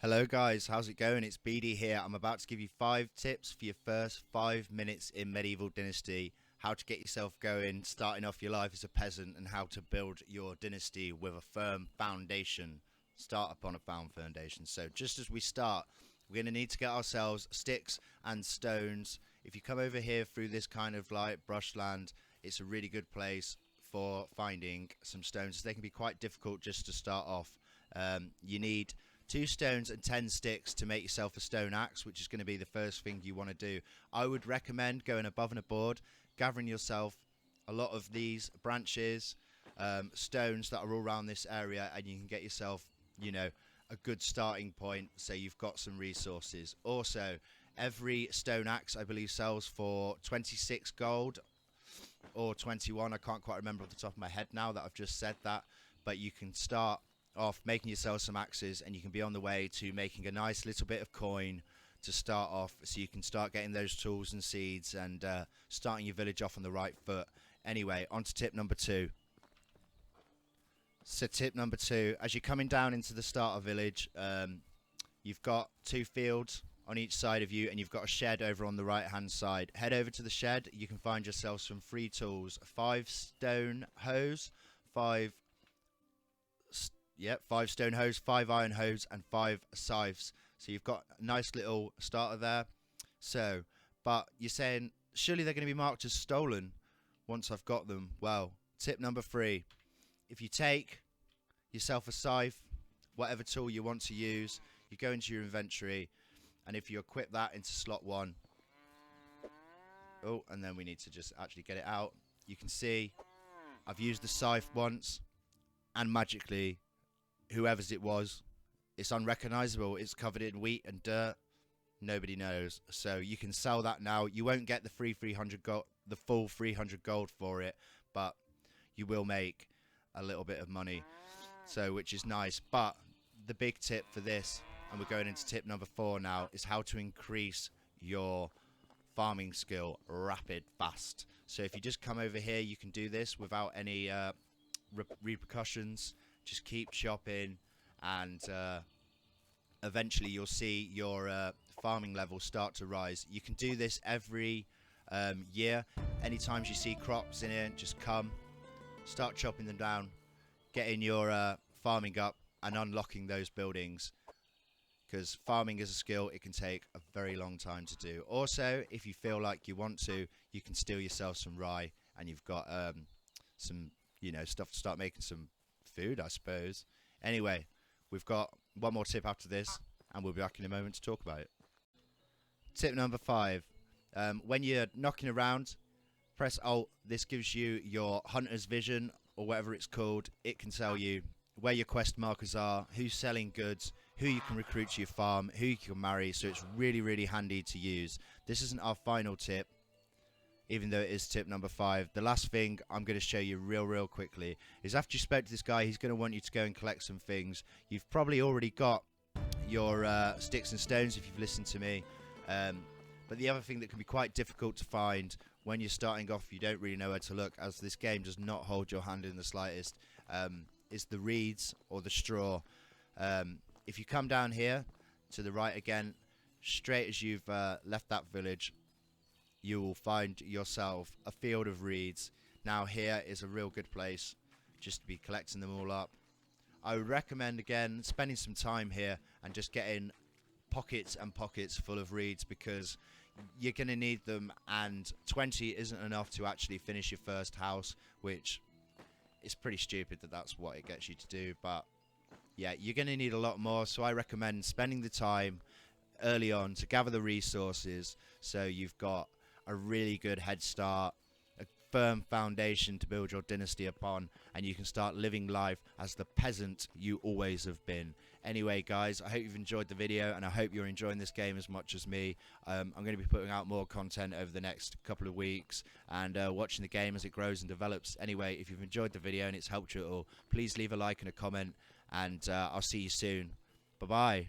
Hello guys, how's it going? It's Beady here. I'm about to give you 5 tips for your first 5 minutes in Medieval Dynasty. How to get yourself going, starting off your life as a peasant, and how to build your dynasty with a firm foundation. Start upon a firm foundation. So just as we start, we're going to need to get ourselves sticks and stones. If you come over here through this kind of like brushland, it's a really good place for finding some stones. They can be quite difficult just to start off. You need 2 stones and 10 sticks to make yourself a stone axe, which is going to be the first thing you want to do. I would recommend going above and aboard, gathering yourself a lot of these branches, stones that are all around this area, and you can get yourself, a good starting point, so you've got some resources. Also, every stone axe, I believe, sells for 26 gold or 21. I can't quite remember off the top of my head now that I've just said that, but you can start off making yourself some axes, and you can be on the way to making a nice little bit of coin to start off, so you can start getting those tools and seeds and starting your village off on the right foot. Anyway, on to tip number 2. So tip number 2, as you're coming down into the starter village, you've got 2 fields on each side of you, and you've got a shed over on the right hand side. Head over to the shed. You can find yourself some free tools: 5 stone hoes, 5 stone hoes, 5 iron hoes, and 5 scythes. So you've got a nice little starter there. So, but you're saying, surely they're going to be marked as stolen once I've got them. Well, tip number 3. If you take yourself a scythe, whatever tool you want to use, you go into your inventory, and if you equip that into slot 1, oh, and then we need to just actually get it out. You can see I've used the scythe once, and magically, whoever's it was, it's unrecognizable. It's covered in wheat and dirt. Nobody knows. So you can sell that now. You won't get the free 300 gold, the full 300 gold for it, but you will make a little bit of money. So, which is nice. But the big tip for this, and we're going into tip number 4 now, is how to increase your farming skill fast. So if you just come over here, you can do this without any repercussions. Just keep chopping, and eventually you'll see your farming level start to rise. You can do this every year. Anytime you see crops in here, just come, start chopping them down, getting your farming up, and unlocking those buildings. Because farming is a skill, it can take a very long time to do. Also, if you feel like you want to, you can steal yourself some rye, and you've got some, stuff to start making some food, I suppose. Anyway, we've got one more tip after this, and we'll be back in a moment to talk about it. Tip number 5. When you're knocking around, press Alt. This gives you your hunter's vision, or whatever it's called. It can tell you where your quest markers are, who's selling goods, who you can recruit to your farm, who you can marry. So it's really, really handy to use. This isn't our final tip, even though it is tip number 5. The last thing I'm going to show you real quickly is, after you spoke to this guy, he's going to want you to go and collect some things. You've probably already got your sticks and stones if you've listened to me. But the other thing that can be quite difficult to find when you're starting off, you don't really know where to look, as this game does not hold your hand in the slightest, is the reeds or the straw. If you come down here to the right again, straight as you've left that village, you will find yourself a field of reeds. Now here is a real good place just to be collecting them all up. I would recommend, again, spending some time here and just getting pockets and pockets full of reeds, because you're going to need them, and 20 isn't enough to actually finish your first house, which is pretty stupid that that's what it gets you to do. But yeah, you're going to need a lot more, so I recommend spending the time early on to gather the resources, so you've got a really good head start, a firm foundation to build your dynasty upon, and you can start living life as the peasant you always have been. Anyway, guys, I hope you've enjoyed the video, and I hope you're enjoying this game as much as me. I'm going to be putting out more content over the next couple of weeks, and watching the game as it grows and develops. Anyway, if you've enjoyed the video and it's helped you at all, please leave a like and a comment, and I'll see you soon. Bye-bye.